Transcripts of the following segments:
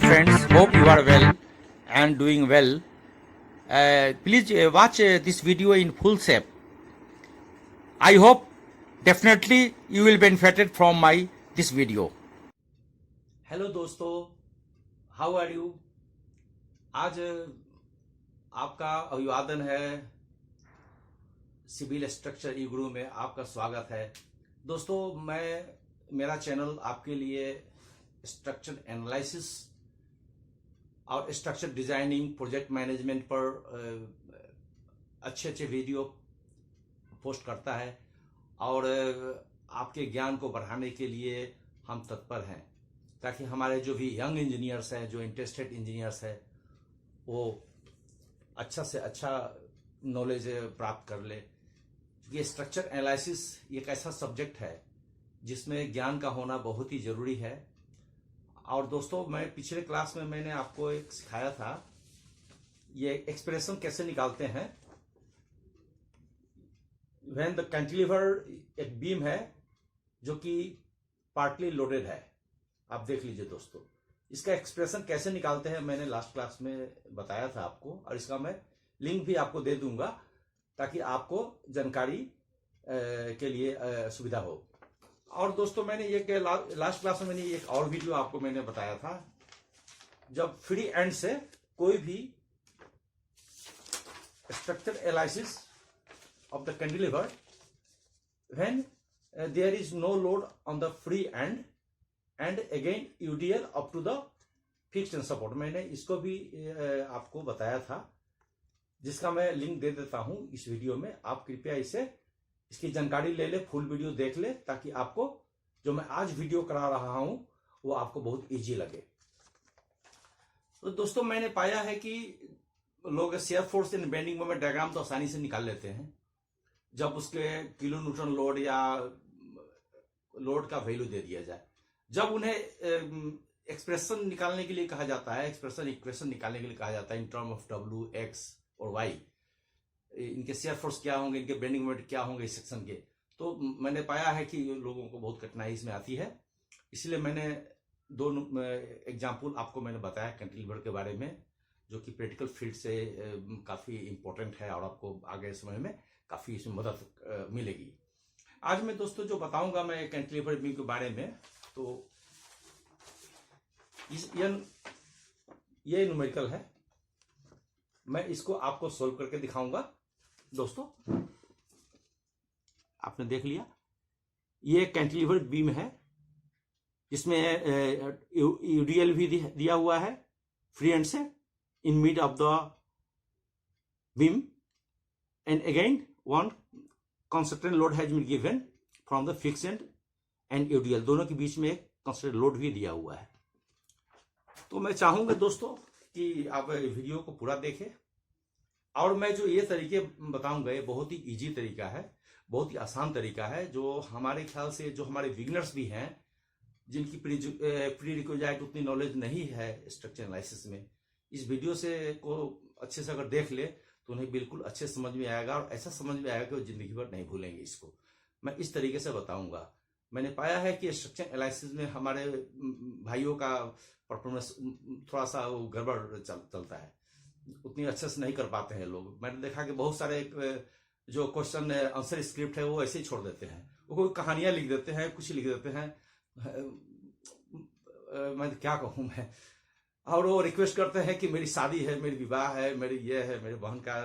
friends, hope you are well and doing well. Please watch this video in full shape. I hope definitely you will benefited from my this video. Hello दोस्तों, how are you? आज आपका अभिवादन है, civil structure ई गुरु में आपका स्वागत है। दोस्तों, मेरा चैनल आपके लिए स्ट्रक्चर एनालिसिस और स्ट्रक्चर डिजाइनिंग, प्रोजेक्ट मैनेजमेंट पर अच्छे अच्छे वीडियो पोस्ट करता है और आपके ज्ञान को बढ़ाने के लिए हम तत्पर हैं, ताकि हमारे जो भी यंग इंजीनियर्स हैं, जो इंटरेस्टेड इंजीनियर्स हैं, वो अच्छा से अच्छा नॉलेज प्राप्त कर ले। ये स्ट्रक्चर एनालिसिस एक ऐसा सब्जेक्ट है जिसमें ज्ञान का होना बहुत ही जरूरी है। और दोस्तों, मैं पिछले क्लास में मैंने आपको एक सिखाया था, ये एक्सप्रेशन कैसे निकालते हैं। व्हेन द कैंटिलीवर एक बीम है जो कि पार्टली लोडेड है, आप देख लीजिए दोस्तों, इसका एक्सप्रेशन कैसे निकालते हैं मैंने लास्ट क्लास में बताया था आपको, और इसका मैं लिंक भी आपको दे दूंगा ताकि आपको जानकारी के लिए सुविधा हो। और दोस्तों, मैंने ये लास्ट क्लास में मैंने एक और वीडियो आपको मैंने बताया था, जब फ्री एंड से कोई भी structure analysis of the cantilever when there is no load on the free end and again UDL up to the fixed support, मैंने इसको भी आपको बताया था, जिसका मैं लिंक दे देता हूं इस वीडियो में। आप कृपया इसकी जानकारी ले ले, फुल वीडियो देख ले, ताकि आपको जो मैं आज वीडियो करा रहा हूं वो आपको बहुत इजी लगे। तो दोस्तों, मैंने पाया है कि लोग shear force in bending moment diagram तो आसानी से निकाल लेते हैं, जब उसके किलो न्यूटन लोड या लोड का वैल्यू दे दिया जाए। जब उन्हें एक्सप्रेशन निकालने के लिए कहा जाता है, इक्वेशन निकालने के लिए कहा जाता है in term of W, x और वाई, इनके शेयर फोर्स क्या होंगे, इनके बेंडिंग मोमेंट क्या होंगे इस सेक्शन के, तो मैंने पाया है कि लोगों को बहुत कठिनाई इसमें आती है। इसलिए मैंने दो एग्जाम्पल आपको मैंने बताया कैंटिलीवर के बारे में, जो कि प्रैक्टिकल फील्ड से काफी इंपॉर्टेंट है और आपको आगे समय में काफी इसमें मदद मिलेगी। आज मैं दोस्तों जो बताऊंगा मैं कैंटिलीवर बीम के बारे में, तो ये न्यूमेरिकल है, मैं इसको आपको सोल्व करके दिखाऊंगा। दोस्तों, आपने देख लिया, ये कैंटिलीवर बीम है, इसमें यूडीएल भी दिया हुआ है फ्री एंड से in mid of the beam, and again one constraint load has been given from the fixed end and UDL, दोनों के बीच में एक कंस्ट्रेंट लोड भी दिया हुआ है। तो मैं चाहूंगा दोस्तों कि आप वीडियो को पूरा देखें, और मैं जो ये तरीके बताऊंगा ये बहुत ही इजी तरीका है, बहुत ही आसान तरीका है, जो हमारे ख्याल से जो हमारे बिगिनर्स भी हैं, जिनकी प्री रिक्विजाइट उतनी नॉलेज नहीं है स्ट्रक्चर एनालिसिस में, इस वीडियो से को अच्छे से अगर देख ले तो उन्हें बिल्कुल अच्छे समझ में आएगा, और ऐसा समझ में आएगा कि वो जिंदगी भर नहीं भूलेंगे इसको। मैं इस तरीके से बताऊंगा। मैंने पाया है कि स्ट्रक्चर एनालिसिस में हमारे भाइयों का परफॉर्मेंस थोड़ा सा गड़बड़ चलता है, उतनी अच्छे से नहीं कर पाते हैं लोग। मैंने देखा कि बहुत सारे जो क्वेश्चन आंसर स्क्रिप्ट है वो ऐसे ही छोड़ देते हैं, वो कोई कहानियां लिख देते हैं, कुछ लिख देते हैं, मैं क्या कहूँ मैं। और वो रिक्वेस्ट करते हैं कि मेरी शादी है, मेरी विवाह है, मेरी ये है, मेरी बहन का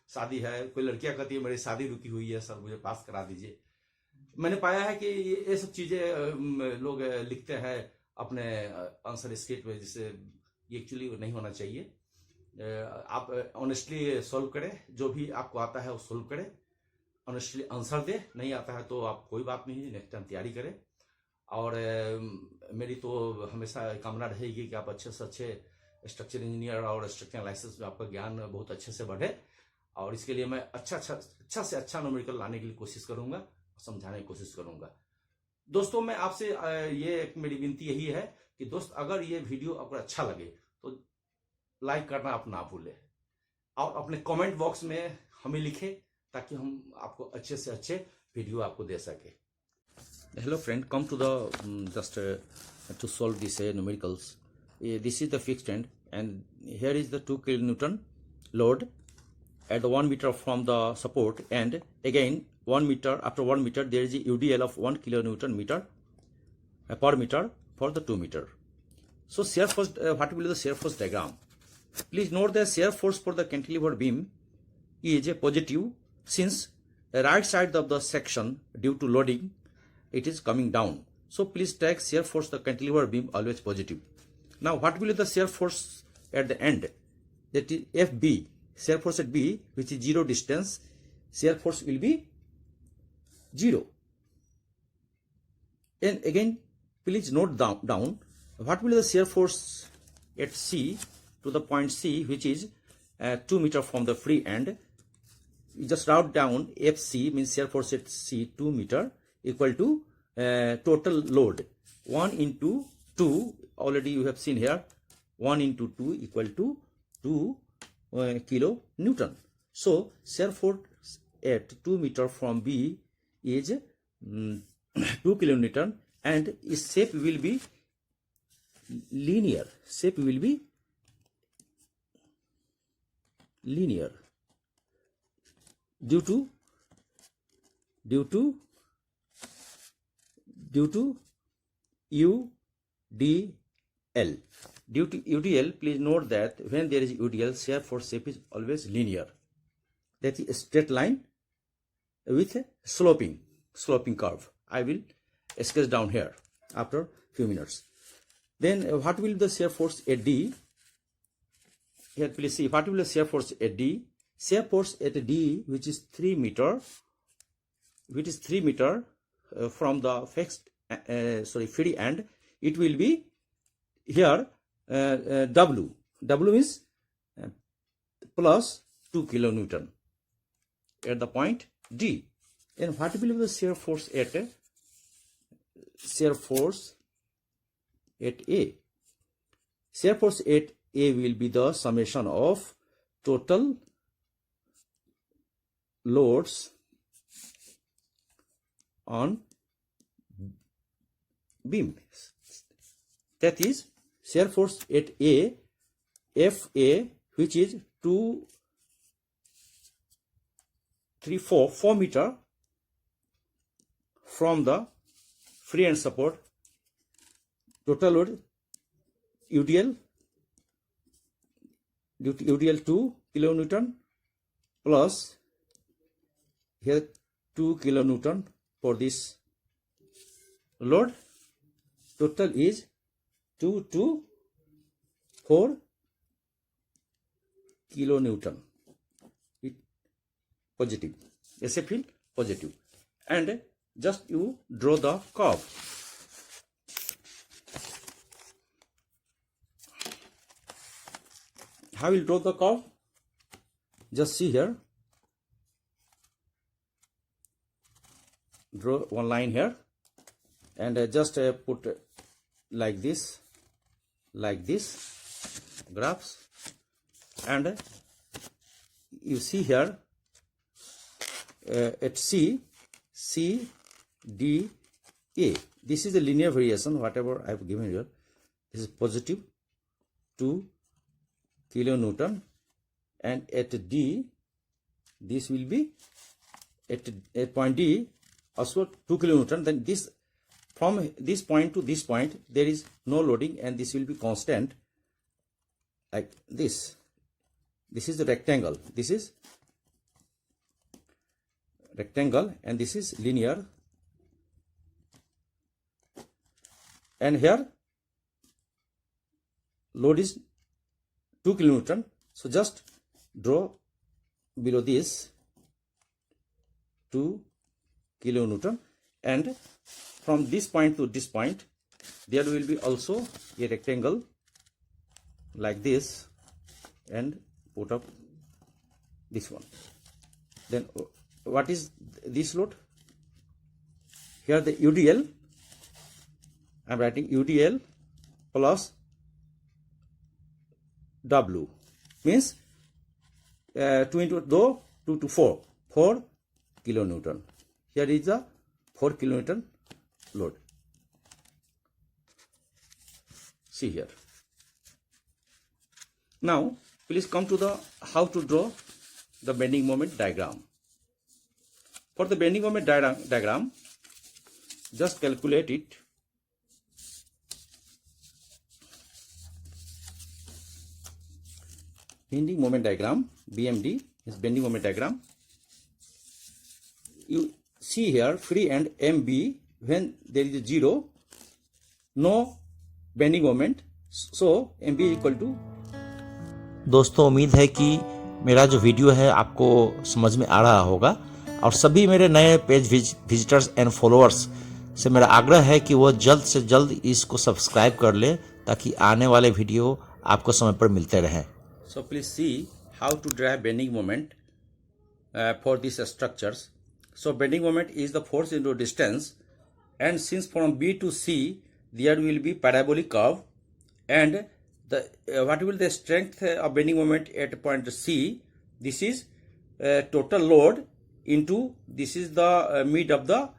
शादी है, कोई लड़कियां कहती है मेरी शादी रुकी हुई है सर, मुझे पास करा दीजिए। मैंने पाया है कि ये सब चीजें लोग लिखते हैं अपने आंसर स्क्रिप्ट में, जिससे एक्चुअली नहीं होना चाहिए। आप ऑनेस्टली सॉल्व करें, जो भी आपको आता है वो सॉल्व करें, ऑनेस्टली आंसर दे, नहीं आता है तो आप कोई बात नहीं, नेक्स्ट टाइम तैयारी करें। और मेरी तो हमेशा कामना रहेगी कि आप अच्छे से अच्छे स्ट्रक्चर इंजीनियर और स्ट्रक्चर एनालिसिस में आपका ज्ञान बहुत अच्छे से बढ़े, और इसके लिए मैं अच्छा से अच्छा न्यूमेरिकल लाने के लिए कोशिश करूंगा, समझाने की कोशिश करूंगा। दोस्तों, मैं आपसे ये एक मेरी विनती यही है कि दोस्त, अगर ये वीडियो आपको अच्छा लगे तो लाइक करना आप ना भूलें, और अपने कमेंट बॉक्स में हमें लिखें, ताकि हम आपको अच्छे से अच्छे वीडियो आपको दे सके। Hello friend, come to the just to solve these numericals. this is the fixed end, and here is the 2 kilonewton load at the 1 meter from the support, and again 1 meter, after 1 meter there is a UDL of 1 kilonewton meter per meter for the 2 meter. So shear force, what will be the shear force diagram? Please note that shear force for the cantilever beam is a positive, since the right side of the section due to loading it is coming down. So please take shear force the cantilever beam always positive. Now what will be the shear force at the end? That is FB, shear force at B, which is 0 distance, shear force will be 0. And again please note down what will be the shear force at C to the point C, which is 2 meter from the free end. You just write down FC, means shear force at C 2 meter, equal to total load 1 into 2, already you have seen here, 1 into 2 equal to 2 kilo Newton. So shear force at 2 meter from B is 2 kilonewton, and its shape will be linear. Shape will be linear due to UDL. Due to UDL, please note that when there is UDL, shear force shape is always linear. That is a straight line with a sloping curve. I will sketch down here after few minutes. Then what will the shear force at D? Here please see what will the shear force at D. Shear force at D, which is 3 meter, from the fixed free end, it will be here W. W is plus 2 kilonewton at the point D. And what will be the shear force at A? Shear force at A will be the summation of total loads on beam. That is shear force at A, FA, which is 4 meter from the free end support, total load UDL 2 kilonewton plus here 2 kilonewton for this load. Total is 2 to 4 kilonewton. It positive. SA field positive. And just you draw the curve. How will draw the curve? Just see here. Draw one line here, and just put like this graphs, and you see here at C D A. This is the linear variation, whatever I have given here. This is positive 2 kilonewton, and at D this will be at point D also 2 kilonewton. Then this, from this point to this point there is no loading, and this will be constant like this. This is the rectangle. This is rectangle, and this is linear. And here load is 2 kilonewton. So just draw below this 2 kilonewton, and from this point to this point there will be also a rectangle like this, and put up this one. Then what is this load? Here the UDL, I am writing UDL plus W, means 2 into 2 to 4 kilonewton. Here is the 4 kilonewton load. See here. Now, please come to the how to draw the bending moment diagram. For the bending moment diagram, just calculate it. Bending moment diagram, BMD is bending moment diagram. You see here free end MB, when there is a 0, no bending moment, so MB is equal to. दोस्तों उम्मीद है कि मेरा जो video है आपको समझ में आ रहा होगा, और सभी मेरे नए पेज विजिटर्स एंड फॉलोअर्स से मेरा आग्रह है कि वो जल्द से जल्द इसको सब्सक्राइब कर लें ताकि आने वाले वीडियो आपको समय पर मिलते रहें. So please see how to draw bending moment for these structures. So bending moment is the force into distance, and since from B to C there will be parabolic curve, and the what will the strength of bending moment at point C? This is total load into this is the mid of the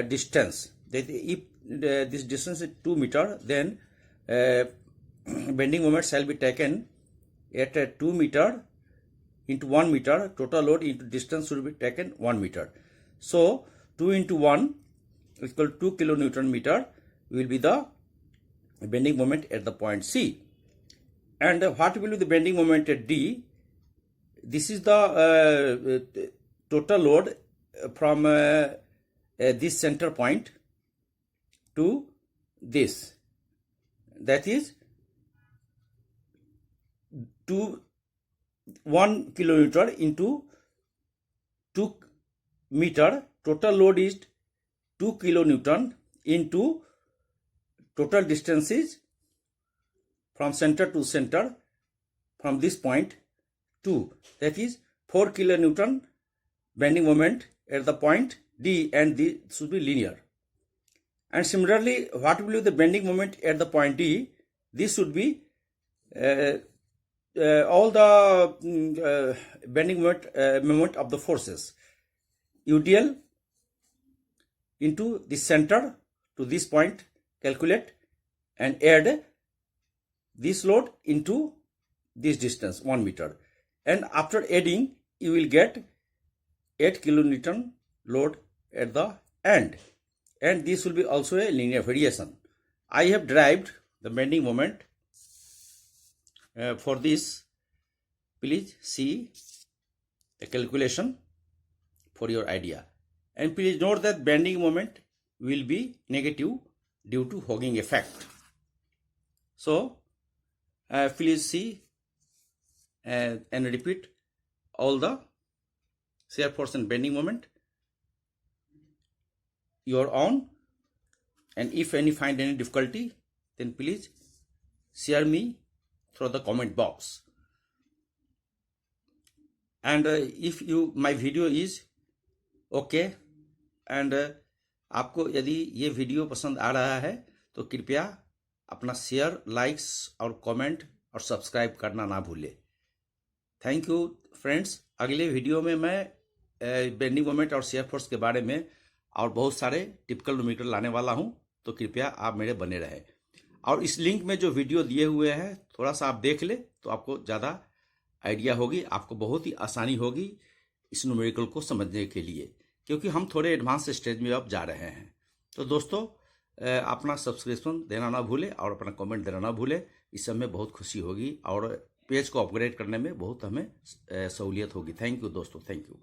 distance. That if this distance is 2 meter, then bending moment shall be taken at 2 meter into 1 meter. Total load into distance should be taken 1 meter. So 2 into 1 is equal to 2 kilonewton meter will be the bending moment at the point C. And what will be the bending moment at D? This is the total load from this center point to this. That is 1 kilonewton into 2 meter. Total load is 2 kilonewton into total distance is from center to center from this point 2. That is 4 kilonewton bending moment at the point D, and this should be linear. And similarly, what will be the bending moment at the point D? This should be all the bending moment of the forces. UDL into the center to this point, calculate and add this load into this distance 1 meter, and after adding you will get 8 kilonewton load at the end, and this will be also a linear variation. I have derived the bending moment for this. Please see the calculation for your idea, and please note that bending moment will be negative due to hogging effect. So please see and repeat all the shear force and bending moment your own, and if any find any difficulty, then please share me through the comment box. And if you my video is okay, and आपको यदि ये video पसंद आ रहा है तो कृपया अपना share, likes और कमेंट और सब्सक्राइब करना ना भूले. Thank you friends. अगले वीडियो में मैं बेंडिंग मोमेंट और शेयर फोर्स के बारे में और बहुत सारे टिपिकल न्यूमेरिकल लाने वाला हूं, तो कृपया आप मेरे बने रहे. और इस लिंक में जो वीडियो दिए हुए हैं थोड़ा सा आप देख ले तो आपको ज़्यादा आइडिया होगी, आपको बहुत ही आसानी होगी इस न्यूमेरिकल को समझने के लिए, क्योंकि हम थोड़े एडवांस स्टेज में अब जा रहे हैं. तो दोस्तों अपना सब्सक्रिप्शन देना ना भूले और अपना कमेंट देना ना भूले. इस समय बहुत खुशी होगी और पेज को अपग्रेड करने में बहुत हमें सहूलियत होगी. थैंक यू दोस्तों, थैंक यू.